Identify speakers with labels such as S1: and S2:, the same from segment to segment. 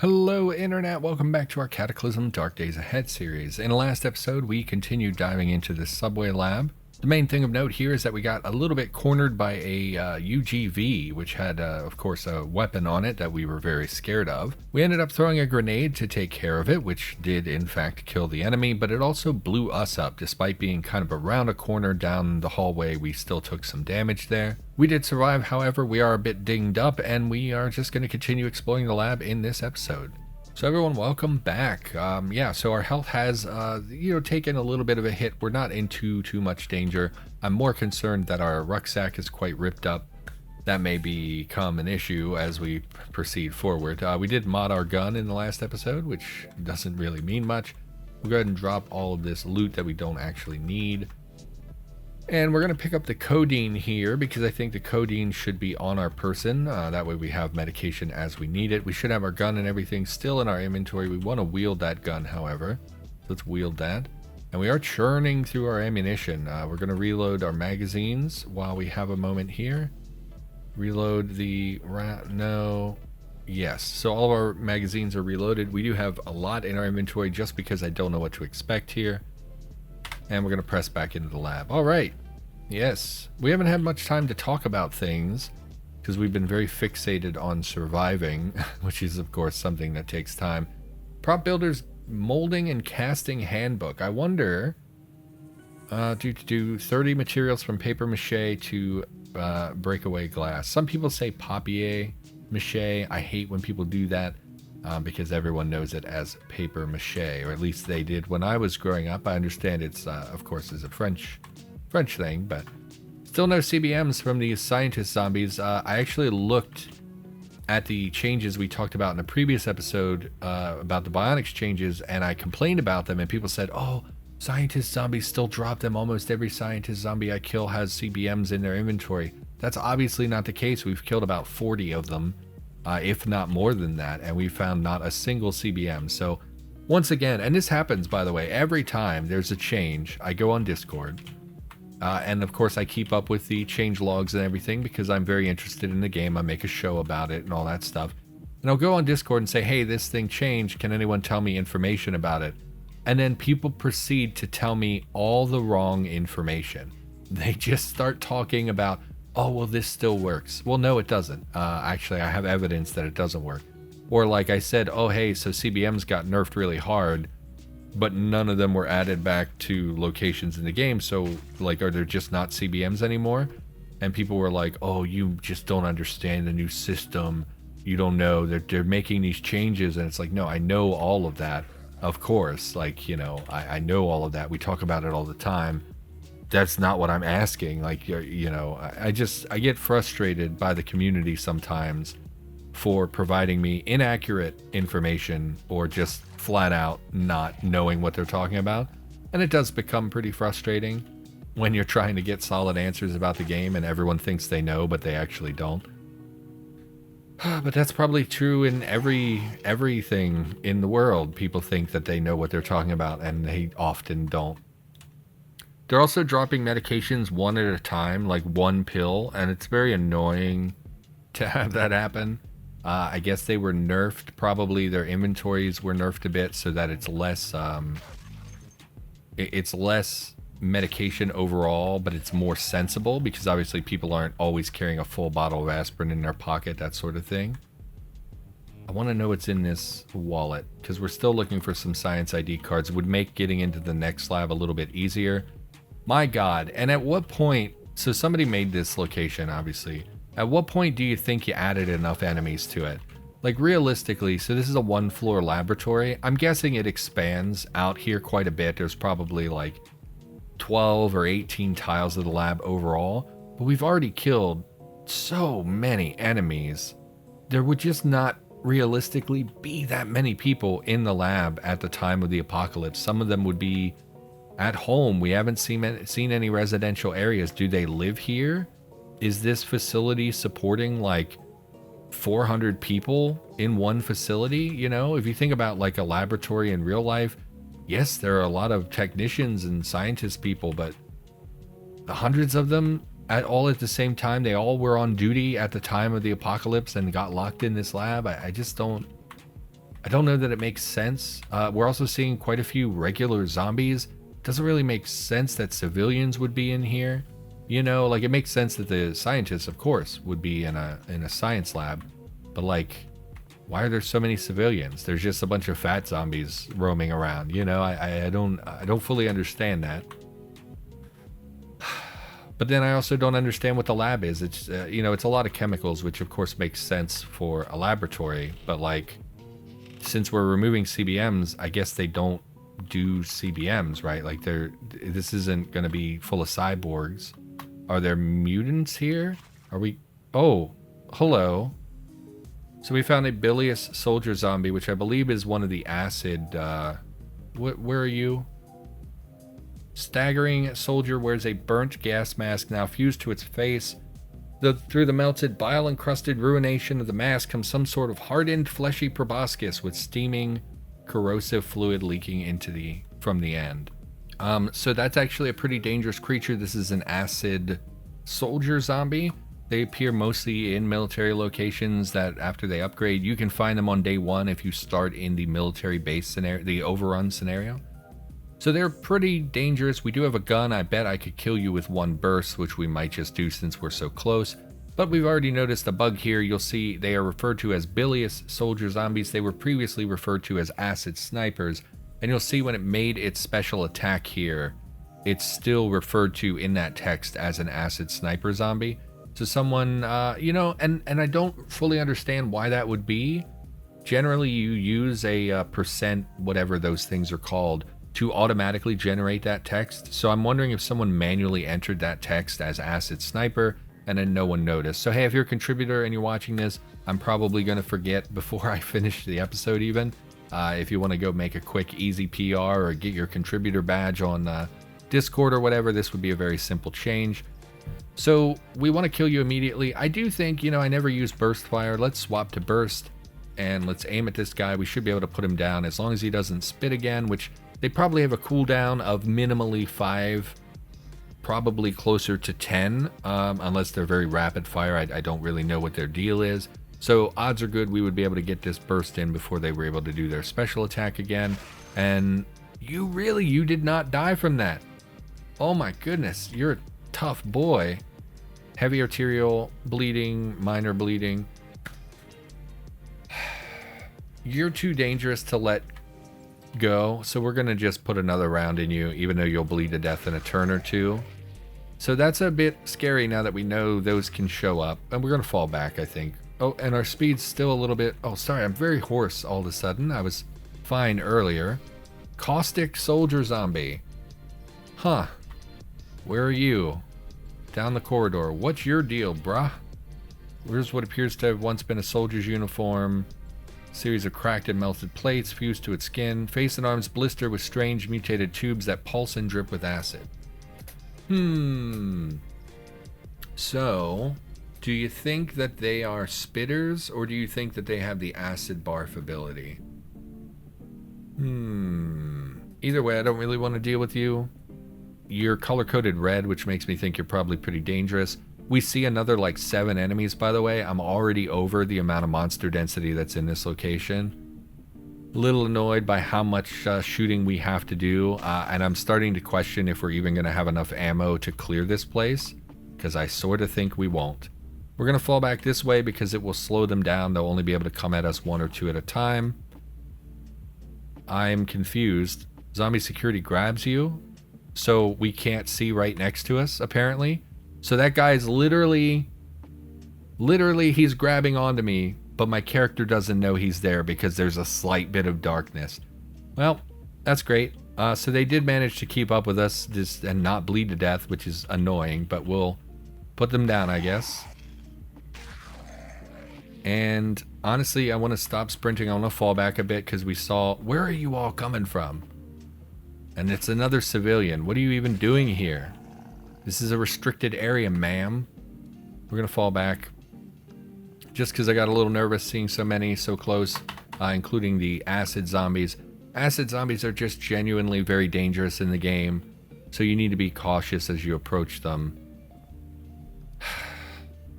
S1: Hello, Internet. Welcome back to our Cataclysm Dark Days Ahead series. In the last episode, we continued diving into the subway lab. The main thing of note here is that we got a little bit cornered by a UGV, which had, of course, a weapon on it that we were very scared of. We ended up throwing a grenade to take care of it, which did, in fact, kill the enemy, but it also blew us up. Despite being kind of around a corner down the hallway, we still took some damage there. We did survive, however, we are a bit dinged up, and we are just going to continue exploring the lab in this episode. So everyone, welcome back. So our health has, taken a little bit of a hit. We're not in too much danger. I'm more concerned that our rucksack is quite ripped up. That may become an issue as we proceed forward. We did mod our gun in the last episode, which doesn't really mean much. We'll go ahead and drop all of this loot that we don't actually need. And we're going to pick up the codeine here because I think the codeine should be on our person. That way we have medication as we need it. We should have our gun and everything still in our inventory. We want to wield that gun, however. Let's wield that. And we are churning through our ammunition. We're going to reload our magazines while we have a moment here. Reload the... Yes, so all of our magazines are reloaded. We do have a lot in our inventory just because I don't know what to expect here. And we're going to press back into the lab. All right. Yes. We haven't had much time to talk about things because we've been very fixated on surviving, which is, of course, something that takes time. Prop Builder's Molding and Casting Handbook. I wonder, do 30 materials from paper mache to breakaway glass. Some people say papier mache. I hate when people do that. Because everyone knows it as paper mache, or at least they did when I was growing up. I understand it's, of course, is a French thing, but still no CBMs from these scientist zombies. I actually looked at the changes we talked about in a previous episode about the bionics changes, and I complained about them, and people said, oh, scientist zombies still drop them. Almost every scientist zombie I kill has CBMs in their inventory. That's obviously not the case. We've killed about 40 of them. If not more than that, and we found not a single CBM. So once again, and this happens, by the way, every time there's a change, I go on Discord, and of course I keep up with the change logs and everything because I'm very interested in the game. I make a show about it and all that stuff, and I'll go on Discord and say, hey, this thing changed, can anyone tell me information about it? And then people proceed to tell me all the wrong information. They just start talking about, oh, well, this still works. Well, no, it doesn't. Actually, I have evidence that it doesn't work. Or like I said, oh, hey, so CBMs got nerfed really hard, but none of them were added back to locations in the game. So, like, are there just not CBMs anymore? And people were like, oh, you just don't understand the new system. You don't know that they're making these changes. And it's like, no, I know all of that. Of course, like, I know all of that. We talk about it all the time. That's not what I'm asking. Like, I get frustrated by the community sometimes for providing me inaccurate information or just flat out not knowing what they're talking about. And it does become pretty frustrating when you're trying to get solid answers about the game and everyone thinks they know, but they actually don't. But that's probably true in everything in the world. People think that they know what they're talking about and they often don't. They're also dropping medications one at a time, like one pill, and it's very annoying to have that happen. I guess they were nerfed. Probably their inventories were nerfed a bit so that it's less medication overall, but it's more sensible because obviously people aren't always carrying a full bottle of aspirin in their pocket, that sort of thing. I want to know what's in this wallet because we're still looking for some science ID cards. It would make getting into the next lab a little bit easier. My God, and at what point, so somebody made this location, obviously. At what point do you think you added enough enemies to it? Like realistically, so this is a one-floor laboratory. I'm guessing it expands out here quite a bit. There's probably like 12 or 18 tiles of the lab overall, but we've already killed so many enemies. There would just not realistically be that many people in the lab at the time of the apocalypse. Some of them would be at home. We haven't seen any residential areas. Do they live here? Is this facility supporting like 400 people in one facility? If you think about like a laboratory in real life, yes, there are a lot of technicians and scientist people, but the hundreds of them all at the same time, they all were on duty at the time of the apocalypse and got locked in this lab. I just don't I don't know that it makes sense. We're also seeing quite a few regular zombies. Doesn't really make sense that civilians would be in here. You know, like it makes sense that the scientists, of course, would be in a science lab. But like, why are there so many civilians? There's just a bunch of fat zombies roaming around. You know, I don't fully understand that. But then I also don't understand what the lab is. It's, you know, it's a lot of chemicals, which of course makes sense for a laboratory. But like, since we're removing CBMs, I guess they don't do CBMs, right? Like this isn't going to be full of cyborgs. Are there mutants here? Are we? Oh, hello. So we found a bilious soldier zombie, which I believe is one of the acid, where are you? Staggering soldier wears a burnt gas mask now fused to its face. Through the melted, bile-encrusted ruination of the mask comes some sort of hardened, fleshy proboscis with steaming, corrosive fluid leaking from the end. So that's actually a pretty dangerous creature. This is an acid soldier zombie. They appear mostly in military locations that after they upgrade, you can find them on day one if you start in the military base scenario, the overrun scenario. So they're pretty dangerous. We do have a gun. I bet I could kill you with one burst, which we might just do since we're so close. But we've already noticed a bug here. You'll see they are referred to as bilious soldier zombies. They were previously referred to as acid snipers. And you'll see when it made its special attack here, it's still referred to in that text as an acid sniper zombie. So someone, you know, and I don't fully understand why that would be. Generally, you use a percent, whatever those things are called, to automatically generate that text. So I'm wondering if someone manually entered that text as acid sniper and then no one noticed. So hey, if you're a contributor and you're watching this, I'm probably going to forget before I finish the episode even. If you want to go make a quick, easy PR or get your contributor badge on Discord or whatever, this would be a very simple change. So we want to kill you immediately. I do think, you know, I never use burst fire. Let's swap to burst and let's aim at this guy. We should be able to put him down as long as he doesn't spit again, which they probably have a cooldown of minimally 5, probably closer to 10, unless they're very rapid fire. I don't really know what their deal is. So odds are good we would be able to get this burst in before they were able to do their special attack again. And you did not die from that. Oh my goodness, you're a tough boy. Heavy arterial bleeding, minor bleeding. You're too dangerous to let go, so we're gonna just put another round in you, even though you'll bleed to death in a turn or two. So that's a bit scary now that we know those can show up, and we're gonna fall back, I think. Oh, and our speed's still a little bit, oh sorry, I'm very hoarse all of a sudden. I was fine earlier. Caustic Soldier zombie. Huh, where are you? Down the corridor. What's your deal, bruh? Where's what appears to have once been a soldier's uniform? Series of cracked and melted plates fused to its skin. Face and arms blister with strange mutated tubes that pulse and drip with acid. So, do you think that they are spitters, or do you think that they have the acid barf ability? Either way, I don't really want to deal with you. You're color-coded red, which makes me think you're probably pretty dangerous. We see another like 7 enemies, by the way. I'm already over the amount of monster density that's in this location. A little annoyed by how much shooting we have to do, and I'm starting to question if we're even going to have enough ammo to clear this place, because I sort of think we won't. We're going to fall back this way because it will slow them down. They'll only be able to come at us 1 or 2 at a time. I'm confused. Zombie security grabs you, so we can't see right next to us, apparently. So that guy's literally he's grabbing onto me, but my character doesn't know he's there because there's a slight bit of darkness. Well, that's great. So they did manage to keep up with us and not bleed to death, which is annoying, but we'll put them down, I guess. And honestly, I want to stop sprinting. I want to fall back a bit because we saw, where are you all coming from? And it's another civilian. What are you even doing here? This is a restricted area, ma'am. We're going to fall back. Just because I got a little nervous seeing so many so close, including the acid zombies. Acid zombies are just genuinely very dangerous in the game, so you need to be cautious as you approach them.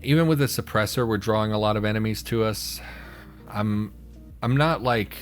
S1: Even with a suppressor, we're drawing a lot of enemies to us. I'm I'm not like,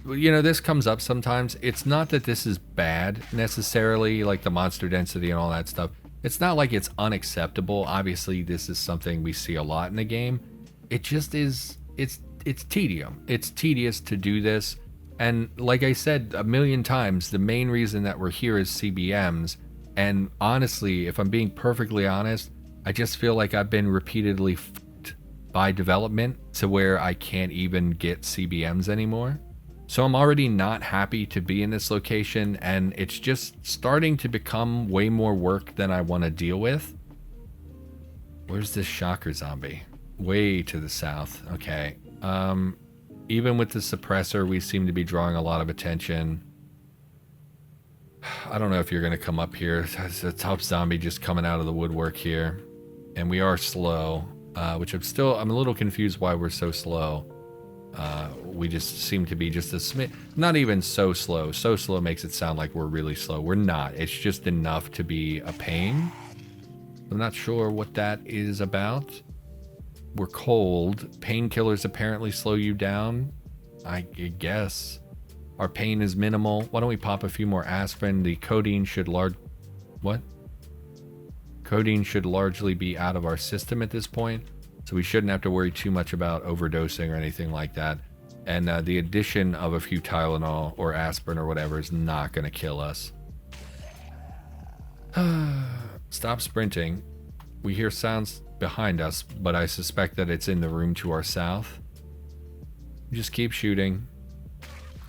S1: you know, this comes up sometimes. It's not that this is bad necessarily, like the monster density and all that stuff. It's not like it's unacceptable. Obviously, this is something we see a lot in the game. It just is, it's tedium. It's tedious to do this. And like I said a million times, the main reason that we're here is CBMs. And honestly, if I'm being perfectly honest, I just feel like I've been repeatedly f***ed by development to where I can't even get CBMs anymore. So I'm already not happy to be in this location, and it's just starting to become way more work than I want to deal with. Where's this shocker zombie? Way to the south. Okay. Even with the suppressor, we seem to be drawing a lot of attention. I don't know if you're going to come up here. It's a top zombie just coming out of the woodwork here. And we are slow, which I'm a little confused why we're so slow. We just seem to be just a smidge, not even so slow. So slow makes it sound like we're really slow. We're not. It's just enough to be a pain. I'm not sure what that is about. We're cold. Painkillers apparently slow you down. I guess. Our pain is minimal. Why don't we pop a few more aspirin? The codeine should Codeine should largely be out of our system at this point, so we shouldn't have to worry too much about overdosing or anything like that. And the addition of a few Tylenol or aspirin or whatever is not going to kill us. Stop sprinting. We hear sounds behind us, but I suspect that it's in the room to our south. Just keep shooting.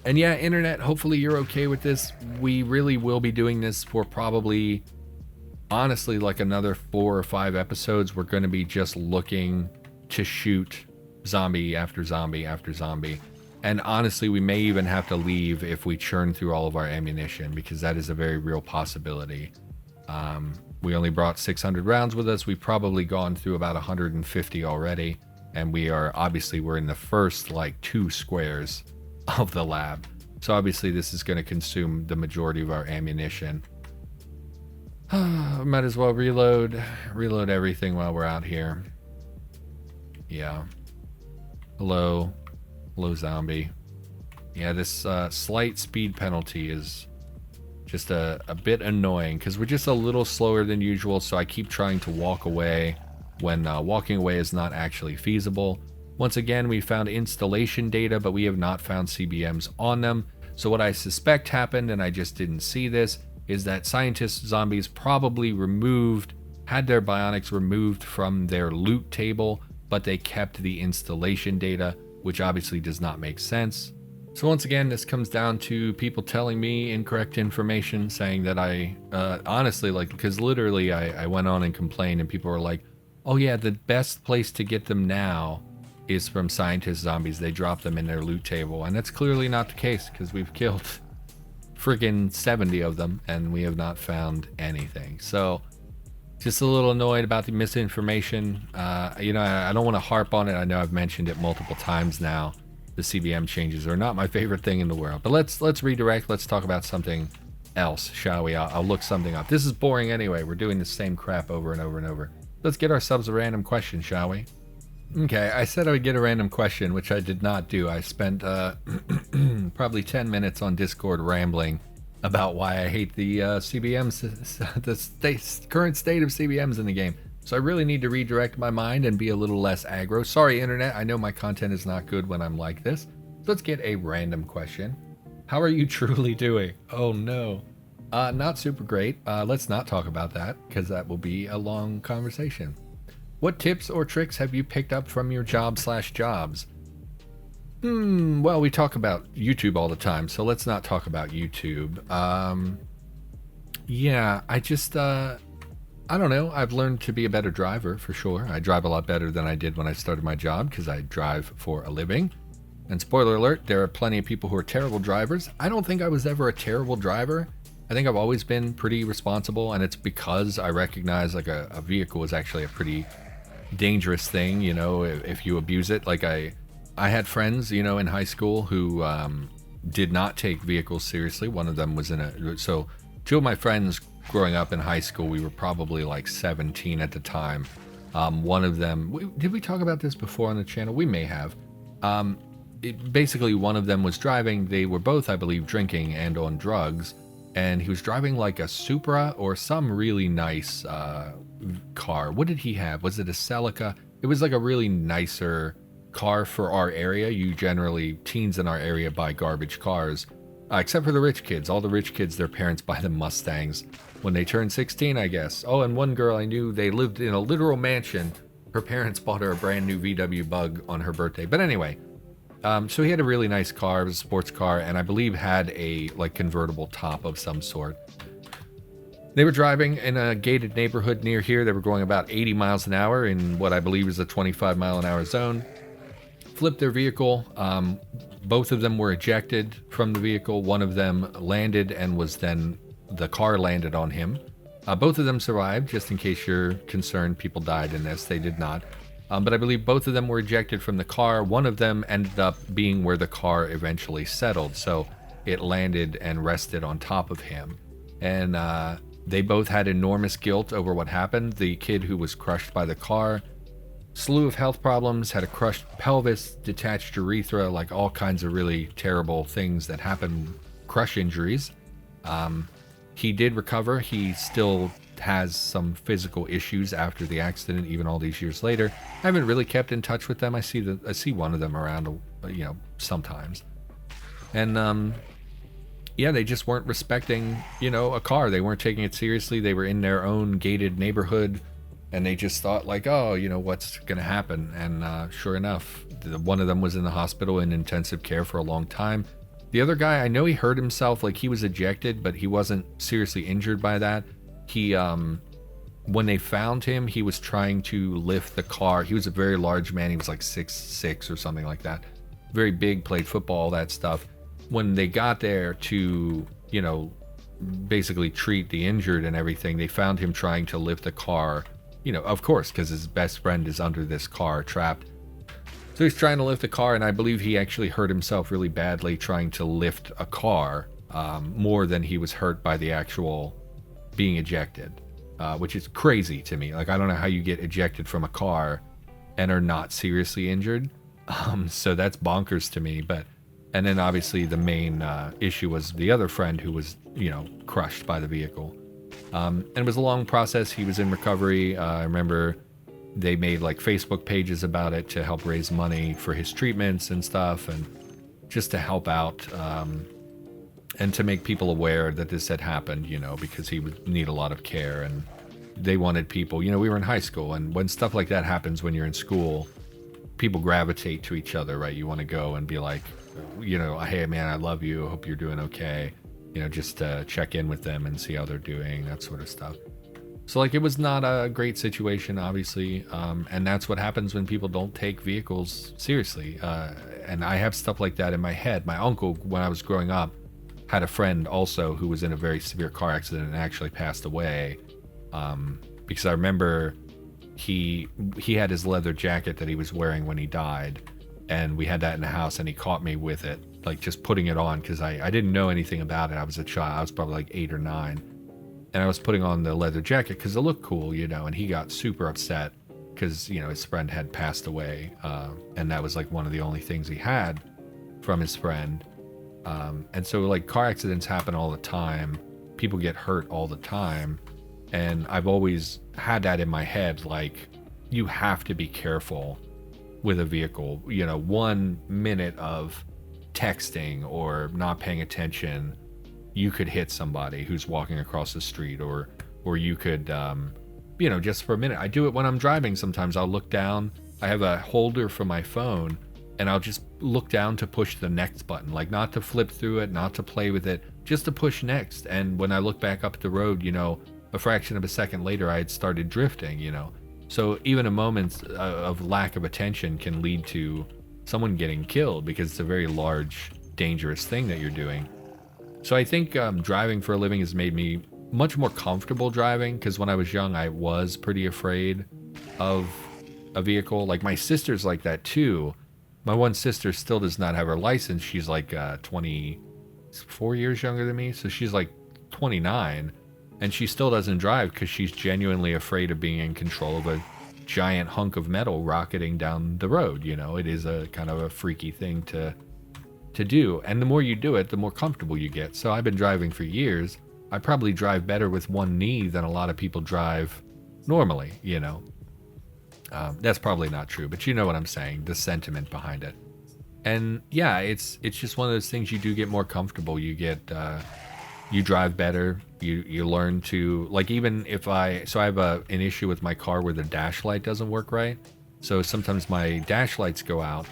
S1: And yeah, internet, hopefully you're okay with this. We really will be doing this for probably, honestly, like another 4 or 5 episodes. We're going to be just looking to shoot zombie after zombie after zombie. And honestly, we may even have to leave if we churn through all of our ammunition, because that is a very real possibility. We only brought 600 rounds with us. We've probably gone through about 150 already. And we're in the first like 2 squares of the lab. So obviously this is going to consume the majority of our ammunition. Might as well reload everything while we're out here. Yeah. Hello zombie. Yeah, this slight speed penalty is just a bit annoying because we're just a little slower than usual, so I keep trying to walk away when walking away is not actually feasible. Once again, we found installation data, but we have not found CBMs on them. So what I suspect happened, and I just didn't see this, is that scientist zombies probably had their bionics removed from their loot table, but they kept the installation data, which obviously does not make sense. So once again, this comes down to people telling me incorrect information, saying that I, honestly, like, because literally I went on and complained, and people were like, oh yeah, the best place to get them now is from scientist zombies. They drop them in their loot table, and that's clearly not the case, because we've killed friggin' 70 of them, and we have not found anything. So just a little annoyed about the misinformation. You know, I don't want to harp on it. I know I've mentioned it multiple times now. The CBM changes are not my favorite thing in the world. But let's redirect. Let's talk about something else, shall we? I'll look something up. This is boring anyway. We're doing the same crap over and over and over. Let's get ourselves a random question, shall we? Okay, I said I would get a random question, which I did not do. I spent probably 10 minutes on Discord rambling about why I hate the CBMs, the current state of CBMs in the game. So I really need to redirect my mind and be a little less aggro. Sorry, internet, I know my content is not good when I'm like this. Let's get a random question. How are you truly doing? Oh no. Not super great. Let's not talk about that, because that will be a long conversation. What tips or tricks have you picked up from your jobs? Well, we talk about YouTube all the time, so let's not talk about YouTube. Yeah, I don't know. I've learned to be a better driver, for sure. I drive a lot better than I did when I started my job, because I drive for a living. And spoiler alert, there are plenty of people who are terrible drivers. I don't think I was ever a terrible driver. I think I've always been pretty responsible, and it's because I recognize like a vehicle is actually a pretty dangerous thing, you know, if you abuse it. Like I had friends, you know, in high school who did not take vehicles seriously. One of them was so 2 of my friends growing up in high school, we were probably like 17 at the time. One of them, did we talk about this before on the channel? We may have. Basically, one of them was driving. They were both, I believe, drinking and on drugs. And he was driving like a Supra or some really nice car. What did he have? Was it a Celica? It was like a really nicer car for our area. You generally, teens in our area buy garbage cars. Except for the rich kids. All the rich kids, their parents buy them Mustangs when they turn 16, I guess. Oh, and one girl I knew, they lived in a literal mansion. Her parents bought her a brand new VW Bug on her birthday. But anyway, so he had a really nice car. It was a sports car, and I believe had a like convertible top of some sort. They were driving in a gated neighborhood near here. They were going about 80 miles an hour in what I believe is a 25 mile an hour zone. Flipped their vehicle. Both of them were ejected from the vehicle. One of them landed and was then, the car landed on him. Both of them survived, just in case you're concerned people died in this. They did not. But I believe both of them were ejected from the car. One of them ended up being where the car eventually settled. So it landed and rested on top of him. And they both had enormous guilt over what happened. The kid who was crushed by the car, slew of health problems, had a crushed pelvis, detached urethra, like all kinds of really terrible things that happen, crush injuries. He did recover. He still has some physical issues after the accident, even all these years later. I haven't really kept in touch with them. I see one of them around, sometimes. And yeah, they just weren't respecting, a car. They weren't taking it seriously. They were in their own gated neighborhood. And they just thought like, oh, what's going to happen? And sure enough, one of them was in the hospital in intensive care for a long time. The other guy, I know he hurt himself, like he was ejected, but he wasn't seriously injured by that. He, when they found him, he was trying to lift the car. He was a very large man. He was like 6'6" or something like that. Very big, played football, all that stuff. When they got there to, basically treat the injured and everything, they found him trying to lift the car. Of course, because his best friend is under this car trapped. So he's trying to lift the car, and I believe he actually hurt himself really badly trying to lift a car, more than he was hurt by the actual being ejected, which is crazy to me. Like, I don't know how you get ejected from a car and are not seriously injured. So that's bonkers to me. And then obviously the main issue was the other friend who was, crushed by the vehicle. And it was a long process. He was in recovery. I remember they made like Facebook pages about it to help raise money for his treatments and stuff, and just to help out and to make people aware that this had happened, because he would need a lot of care. And they wanted people, we were in high school, and when stuff like that happens when you're in school, people gravitate to each other, right? You want to go and be like, hey man, I love you. I hope you're doing okay. Just check in with them and see how they're doing, that sort of stuff. So like, it was not a great situation, obviously. And that's what happens when people don't take vehicles seriously. And I have stuff like that in my head. My uncle, when I was growing up, had a friend also who was in a very severe car accident and actually passed away. Because I remember he had his leather jacket that he was wearing when he died. And we had that in the house, and he caught me with it, like just putting it on, because I didn't know anything about it. I was a child. I was probably like 8 or 9. And I was putting on the leather jacket because it looked cool, and he got super upset because, his friend had passed away. And that was like one of the only things he had from his friend. And so like, car accidents happen all the time. People get hurt all the time. And I've always had that in my head, like, you have to be careful with a vehicle. 1 minute of texting or not paying attention, you could hit somebody who's walking across the street, or you could, just for a minute. I do it when I'm driving. Sometimes I'll look down. I have a holder for my phone, and I'll just look down to push the next button, like not to flip through it, not to play with it, just to push next. And when I look back up the road, a fraction of a second later, I had started drifting, So even a moment of lack of attention can lead to someone getting killed, because it's a very large, dangerous thing that you're doing. So I think driving for a living has made me much more comfortable driving, because when I was young, I was pretty afraid of a vehicle. Like, my sister's like that too. My one sister still does not have her license. She's like 24 years younger than me, so she's like 29. And she still doesn't drive because she's genuinely afraid of being in control of a giant hunk of metal rocketing down the road. You know, it is a kind of a freaky thing to do. And the more you do it, the more comfortable you get. So I've been driving for years. I probably drive better with one knee than a lot of people drive normally, you know. That's probably not true, but you know what I'm saying, the sentiment behind it. And yeah, it's just one of those things. You do get more comfortable. You get, you drive better. You learn to, like, even if I have an issue with my car where the dash light doesn't work right. So sometimes my dash lights go out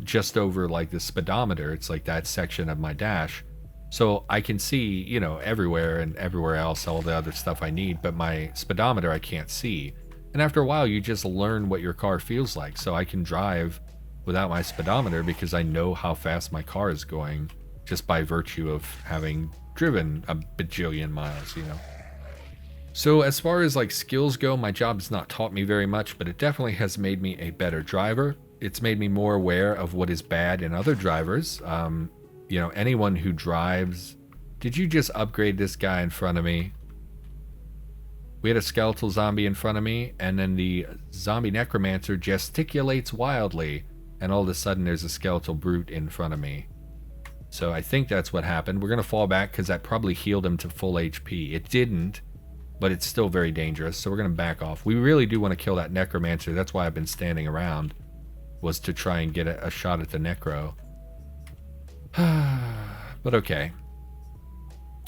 S1: just over like the speedometer. It's like that section of my dash. So I can see, you know, everywhere and everywhere else, all the other stuff I need, but my speedometer I can't see. And after a while, you just learn what your car feels like. So I can drive without my speedometer because I know how fast my car is going just by virtue of having driven a bajillion miles, you know. So as far as like skills go, my job has not taught me very much, but it definitely has made me a better driver. It's made me more aware of what is bad in other drivers. You know, anyone who drives... Did you just upgrade this guy in front of me? We had a skeletal zombie in front of me, and then the zombie necromancer gesticulates wildly, and all of a sudden there's a skeletal brute in front of me. So I think that's what happened. We're going to fall back because that probably healed him to full HP. It didn't, but it's still very dangerous, so we're going to back off. We really do want to kill that necromancer. That's why I've been standing around, was to try and get a shot at the necro. But okay.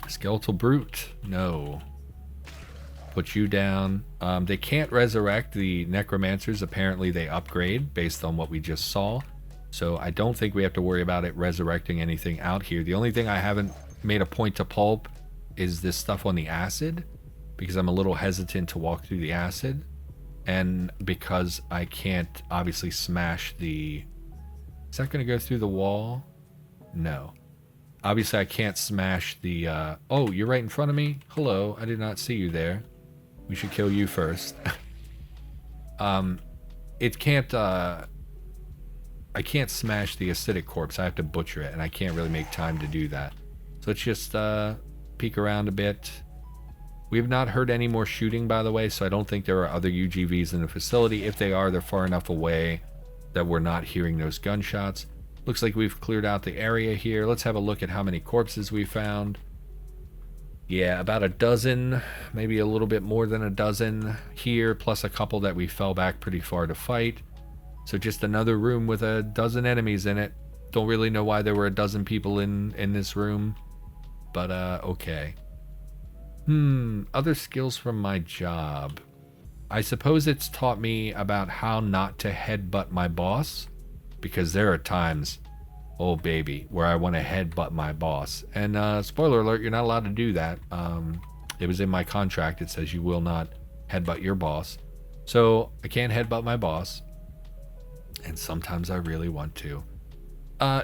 S1: Skeletal brute? No. Put you down. They can't resurrect the necromancers. Apparently they upgrade based on what we just saw. So I don't think we have to worry about it resurrecting anything out here. The only thing I haven't made a point to pulp is this stuff on the acid, because I'm a little hesitant to walk through the acid. And because I can't obviously smash the... Is that going to go through the wall? No. Obviously I can't smash the... Oh, you're right in front of me? Hello, I did not see you there. We should kill you first. It can't... I can't smash the acidic corpse. I have to butcher it, and I can't really make time to do that. So let's just peek around a bit. We have not heard any more shooting, by the way, so I don't think there are other UGVs in the facility. If they are, they're far enough away that we're not hearing those gunshots. Looks like we've cleared out the area here. Let's have a look at how many corpses we found. Yeah, about a dozen, maybe a little bit more than a dozen here, plus a couple that we fell back pretty far to fight. So just another room with a dozen enemies in it. Don't really know why there were a dozen people in this room, but okay. Other skills from my job. I suppose it's taught me about how not to headbutt my boss, because there are times, oh baby, where I want to headbutt my boss. And spoiler alert, you're not allowed to do that. It was in my contract. It says you will not headbutt your boss. So I can't headbutt my boss. And sometimes I really want to.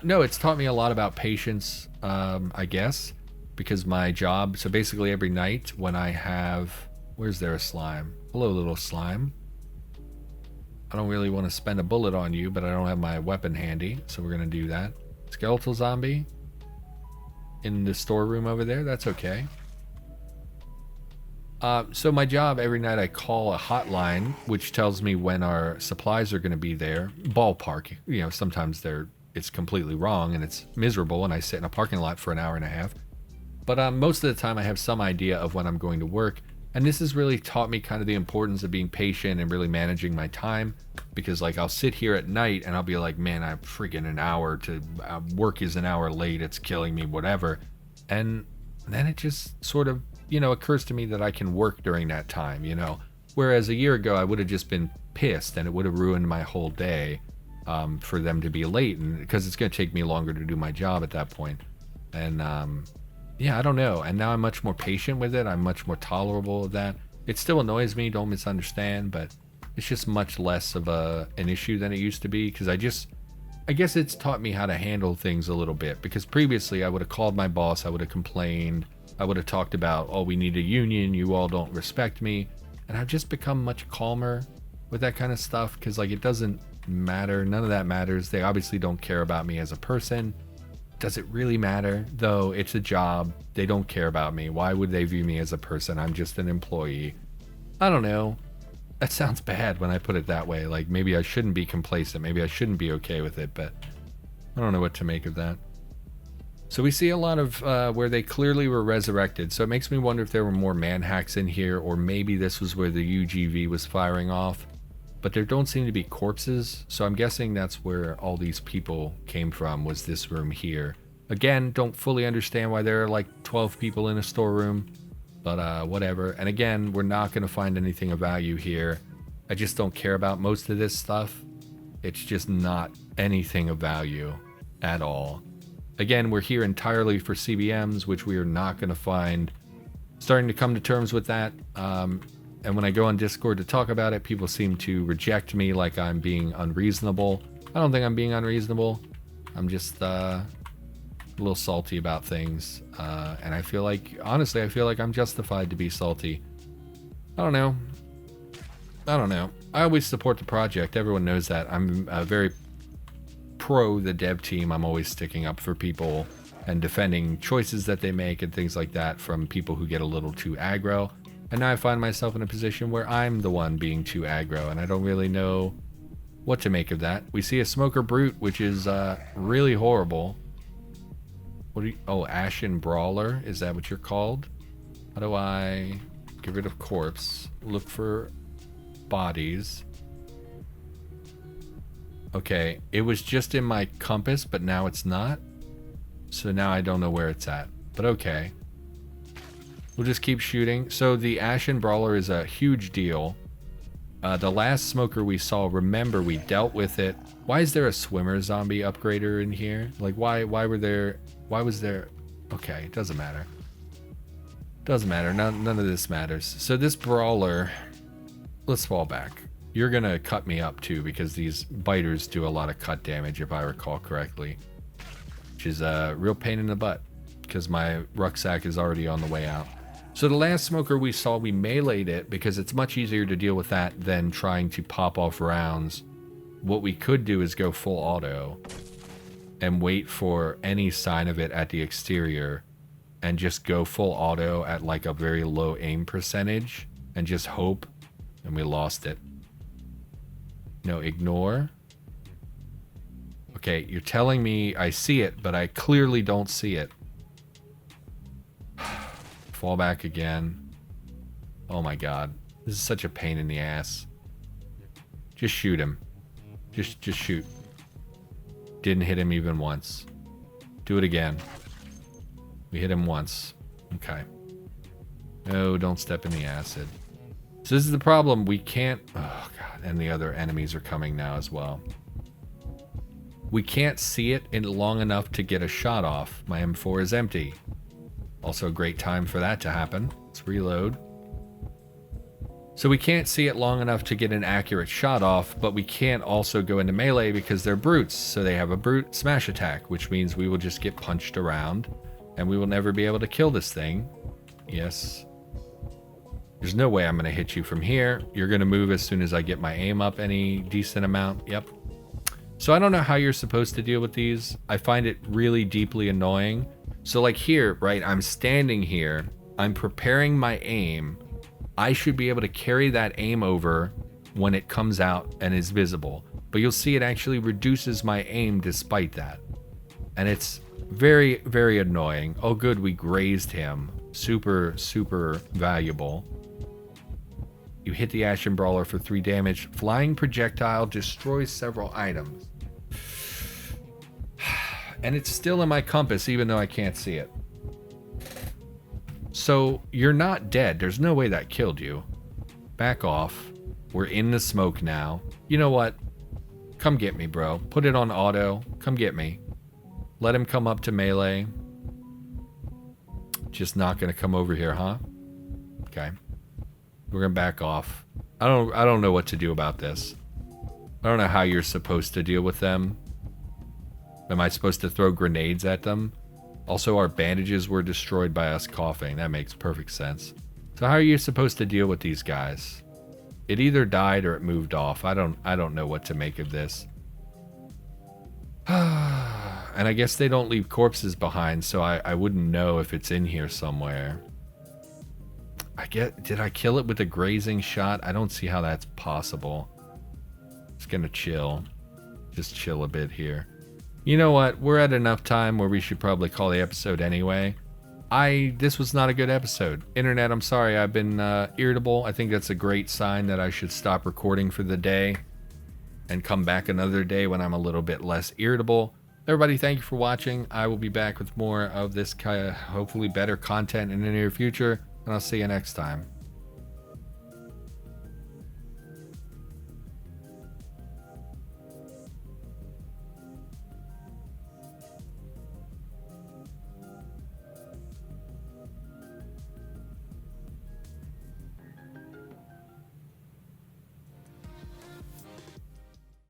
S1: No, it's taught me a lot about patience, I guess, because my job, so basically every night when I have, where's there a slime? Hello, little slime. I don't really want to spend a bullet on you, but I don't have my weapon handy, so we're going to do that. Skeletal zombie in the storeroom over there, that's okay. So my job, every night I call a hotline, which tells me when our supplies are going to be there. Ballpark, you know, sometimes it's completely wrong and it's miserable and I sit in a parking lot for an hour and a half. But most of the time I have some idea of when I'm going to work. And this has really taught me kind of the importance of being patient and really managing my time. Because like I'll sit here at night and I'll be like, man, I'm freaking an hour to work is an hour late. It's killing me, whatever. And then it just sort of, you know, occurs to me that I can work during that time, you know. Whereas a year ago I would have just been pissed and it would have ruined my whole day for them to be late. And because it's going to take me longer to do my job at that point. And yeah, I don't know. And now I'm much more patient with it. I'm much more tolerable of that. It still annoys me, don't misunderstand, but it's just much less of an issue than it used to be. Because I guess it's taught me how to handle things a little bit. Because previously I would have called my boss, I would have complained, I would have talked about, oh, we need a union, you all don't respect me. And I've just become much calmer with that kind of stuff. Because like it doesn't matter, none of that matters. They obviously don't care about me as a person. Does it really matter? Though it's a job. They don't care about me. Why would they view me as a person? I'm just an employee. I don't know. That sounds bad when I put it that way. Like, maybe I shouldn't be complacent. Maybe I shouldn't be okay with it, but I don't know what to make of that. So we see a lot of where they clearly were resurrected. So it makes me wonder if there were more man-hacks in here, or maybe this was where the UGV was firing off. But there don't seem to be corpses, so I'm guessing that's where all these people came from, was this room here. Again, don't fully understand why there are like 12 people in a storeroom, but whatever. And again, we're not going to find anything of value here. I just don't care about most of this stuff. It's just not anything of value at all. Again, we're here entirely for CBMs, which we are not going to find. Starting to come to terms with that. And when I go on Discord to talk about it, people seem to reject me like I'm being unreasonable. I don't think I'm being unreasonable. I'm just a little salty about things. And I feel like, honestly, I feel like I'm justified to be salty. I don't know. I always support the project. Everyone knows that. I'm very pro the dev team. I'm always sticking up for people and defending choices that they make and things like that from people who get a little too aggro. And now I find myself in a position where I'm the one being too aggro, and I don't really know what to make of that. We see a smoker brute, which is really horrible. What do you, oh, Ashen Brawler, is that what you're called? How do I get rid of corpse? Look for bodies. Okay, it was just in my compass, but now it's not. So now I don't know where it's at, but okay. We'll just keep shooting. So the Ashen Brawler is a huge deal. The last smoker we saw, remember, we dealt with it. Why is there a swimmer zombie upgrader in here? Like, why was there? Okay, it doesn't matter. Doesn't matter. None of this matters. So this Brawler, let's fall back. You're gonna cut me up too, because these biters do a lot of cut damage, if I recall correctly. Which is a real pain in the butt, because my rucksack is already on the way out. So the last smoker we saw, we meleeed it because it's much easier to deal with that than trying to pop off rounds. What we could do is go full auto and wait for any sign of it at the exterior and just go full auto at like a very low aim percentage and just hope. And we lost it. No, ignore. Okay, you're telling me I see it, but I clearly don't see it. Fall back again. Oh my god. This is such a pain in the ass. Just shoot him. Just shoot. Didn't hit him even once. Do it again. We hit him once. Okay. No, don't step in the acid. So this is the problem. We can't... Oh god. And the other enemies are coming now as well. We can't see it in long enough to get a shot off. My M4 is empty. Also a great time for that to happen. Let's reload. So we can't see it long enough to get an accurate shot off, but we can't also go into melee because they're brutes. So they have a brute smash attack, which means we will just get punched around and we will never be able to kill this thing. Yes. There's no way I'm going to hit you from here. You're going to move as soon as I get my aim up any decent amount. Yep. So I don't know how you're supposed to deal with these. I find it really deeply annoying. So like here, right, I'm standing here, I'm preparing my aim. I should be able to carry that aim over when it comes out and is visible. But you'll see it actually reduces my aim despite that. And it's very, very annoying. Oh good, we grazed him. Super, super valuable. You hit the Ashen Brawler for 3 damage. Flying projectile destroys several items. And it's still in my compass, even though I can't see it. So, you're not dead. There's no way that killed you. Back off. We're in the smoke now. You know what? Come get me, bro. Put it on auto. Come get me. Let him come up to melee. Just not gonna come over here, huh? Okay. We're gonna back off. I don't know what to do about this. I don't know how you're supposed to deal with them. Am I supposed to throw grenades at them? Also, our bandages were destroyed by us coughing. That makes perfect sense. So how are you supposed to deal with these guys? It either died or it moved off. I don't know what to make of this. And I guess they don't leave corpses behind, so I wouldn't know if it's in here somewhere. Did I kill it with a grazing shot? I don't see how that's possible. It's gonna chill. Just chill a bit here. You know what? We're at enough time where we should probably call the episode anyway. This was not a good episode. Internet, I'm sorry. I've been irritable. I think that's a great sign that I should stop recording for the day and come back another day when I'm a little bit less irritable. Everybody, thank you for watching. I will be back with more of this kind of hopefully better content in the near future, and I'll see you next time.